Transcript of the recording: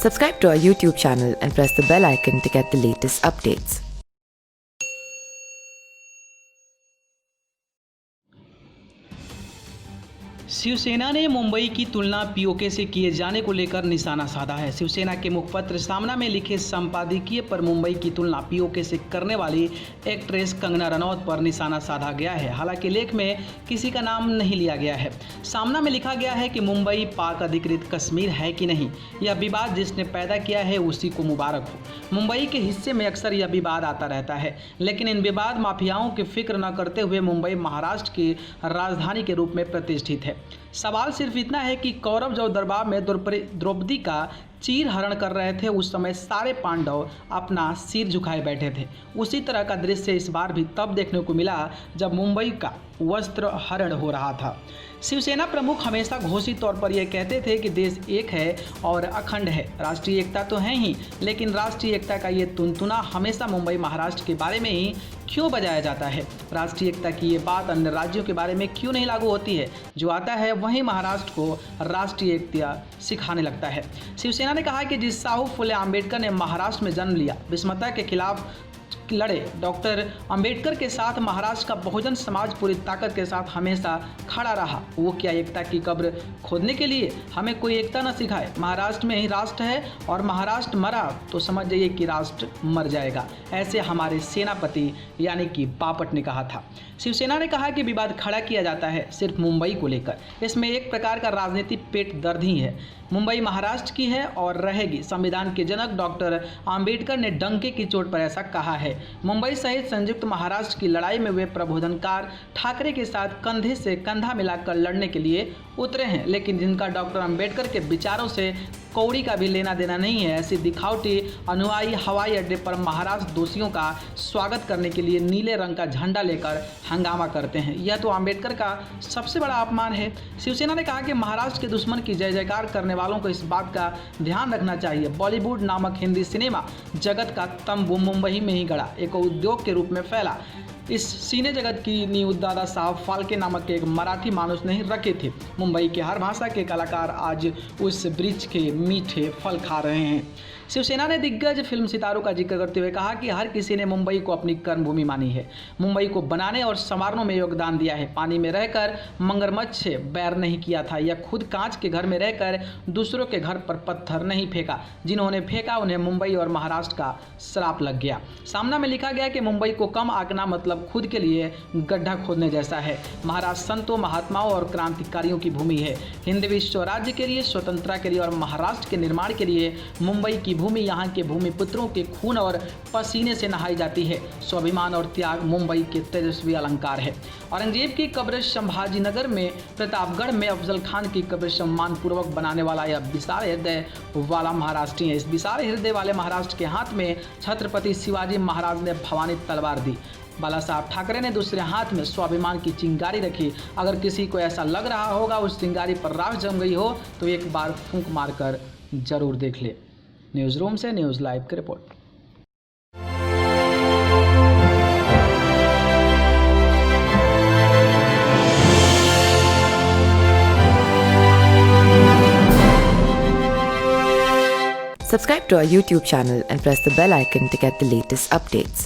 Subscribe to our YouTube channel and press the bell icon to get the latest updates. Shiv Sena ने मुंबई की तुलना PoK से किए जाने को लेकर निशाना साधा है। शिवसेना के मुखपत्र सामना में लिखे संपादकीय पर मुंबई की तुलना पीओके से करने वाली एक्ट्रेस कंगना रनौत पर निशाना साधा गया है। हालांकि लेख में किसी का नाम नहीं लिया गया है। सामना में लिखा गया है कि मुंबई पाक अधिकृत कश्मीर है कि नहीं, यह विवाद जिसने पैदा किया है उसी को मुबारक हो। मुंबई के हिस्से में अक्सर यह विवाद आता रहता है, लेकिन इन विवाद माफियाओं की फिक्र न करते हुए मुंबई महाराष्ट्र की राजधानी के रूप में प्रतिष्ठित है। सवाल सिर्फ इतना है कि कौरव जब दरबार में द्रौपदी का चीर हरण कर रहे थे, उस समय सारे पांडव अपना सिर झुकाए बैठे थे। उसी तरह का दृश्य इस बार भी तब देखने को मिला जब मुंबई का वस्त्र हरण हो रहा था। शिवसेना प्रमुख हमेशा घोषित तौर पर यह कहते थे कि देश एक है और अखंड है। राष्ट्रीय एकता तो है ही, लेकिन राष्ट्रीय एकता का ये तुनतुना हमेशा मुंबई महाराष्ट्र के बारे में ही क्यों बजाया जाता है? राष्ट्रीय एकता की ये बात अन्य राज्यों के बारे में क्यों नहीं लागू होती है? जो आता है वहीं महाराष्ट्र को राष्ट्रीय एकता सिखाने लगता है। शिवसेना ने कहा कि जिस साहू फुले आम्बेडकर ने महाराष्ट्र में जन्म लिया, विषमता के खिलाफ लड़े, डॉक्टर अंबेडकर के साथ महाराष्ट्र का बहुजन समाज पूरी ताकत के साथ हमेशा खड़ा रहा। वो क्या एकता की कब्र खोदने के लिए हमें कोई एकता न सिखाए? महाराष्ट्र में ही राष्ट्र है और महाराष्ट्र मरा तो समझ जाइए कि राष्ट्र मर जाएगा, ऐसे हमारे सेनापति यानी कि बापट ने कहा था। शिवसेना ने कहा कि विवाद खड़ा किया जाता है सिर्फ मुंबई को लेकर, इसमें एक प्रकार का राजनीतिक पेट दर्द ही है। मुंबई महाराष्ट्र की है और रहेगी। संविधान के जनक डॉक्टर अंबेडकर ने डंके की चोट पर ऐसा कहा है। मुंबई सहित संयुक्त महाराष्ट्र की लड़ाई में वे प्रबोधनकार ठाकरे के साथ कंधे से कंधा मिलाकर लड़ने के लिए उतरे हैं, लेकिन जिनका डॉक्टर अंबेडकर के विचारों से कौड़ी का भी लेना देना नहीं है, ऐसी दिखावटी अनुयायी हवाई अड्डे पर महाराष्ट्र दोषियों का स्वागत करने के लिए नीले रंग का झंडा लेकर हंगामा करते हैं। यह तो अंबेडकर का सबसे बड़ा अपमान है। शिवसेना ने कहा कि महाराष्ट्र के दुश्मन की जय जयकार करने वालों को इस बात का ध्यान रखना चाहिए। बॉलीवुड नामक हिंदी सिनेमा जगत का तंबू मुंबई में ही गड़ा, एक उद्योग के रूप में फैला। इस सिने जगत की नींव दादा साहब फाल्के नामक एक मराठी मानुस ने रखे थे। मुंबई के हर भाषा के कलाकार आज उस वृक्ष के मीठे फल खा रहे हैं। शिवसेना ने दिग्गज फिल्म सितारों का जिक्र करते हुए कहा कि हर किसी ने मुंबई को अपनी कर्मभूमि मानी है, मुंबई को बनाने और संवारने में योगदान दिया है। पानी में रहकर मगरमच्छ से बैर नहीं किया था, या खुद कांच के घर में रहकर दूसरों के घर पर पत्थर नहीं फेंका। जिन्होंने फेंका उन्हें मुंबई और महाराष्ट्र का श्राप लग गया। सामना में लिखा गया कि मुंबई को कम आंकना मतलब खुद के लिए गड्ढा खोदने जैसा है। महाराष्ट्र संतों, महात्माओं और क्रांतिकारियों की भूमि है। हिंदवी स्वराज्य के लिए, स्वतंत्रता के लिए और महाराष्ट्र के निर्माण के लिए मुंबई की भूमि यहाँ के भूमिपुत्रों के खून और पसीने से नहाई जाती है। स्वाभिमान और त्याग मुंबई के तेजस्वी अलंकार है। औरंगजेब की कब्र संभाजीनगर में, प्रतापगढ़ में अफजल खान की कब्र सम्मानपूर्वक बनाने वाला यह विशाल हृदय वाला महाराष्ट्री है। इस विशाल हृदय वाले महाराष्ट्र के हाथ में छत्रपति शिवाजी महाराज ने भवानी तलवार दी। बाला साहब ठाकरे ने दूसरे हाथ में स्वाभिमान की चिंगारी रखी। अगर किसी को ऐसा लग रहा होगा उस चिंगारी पर राख जम गई हो तो एक बार फूंक मारकर जरूर देख ले। न्यूज़ रूम से न्यूज़ लाइव की report. Subscribe to our YouTube channel and press the bell icon to get the latest updates.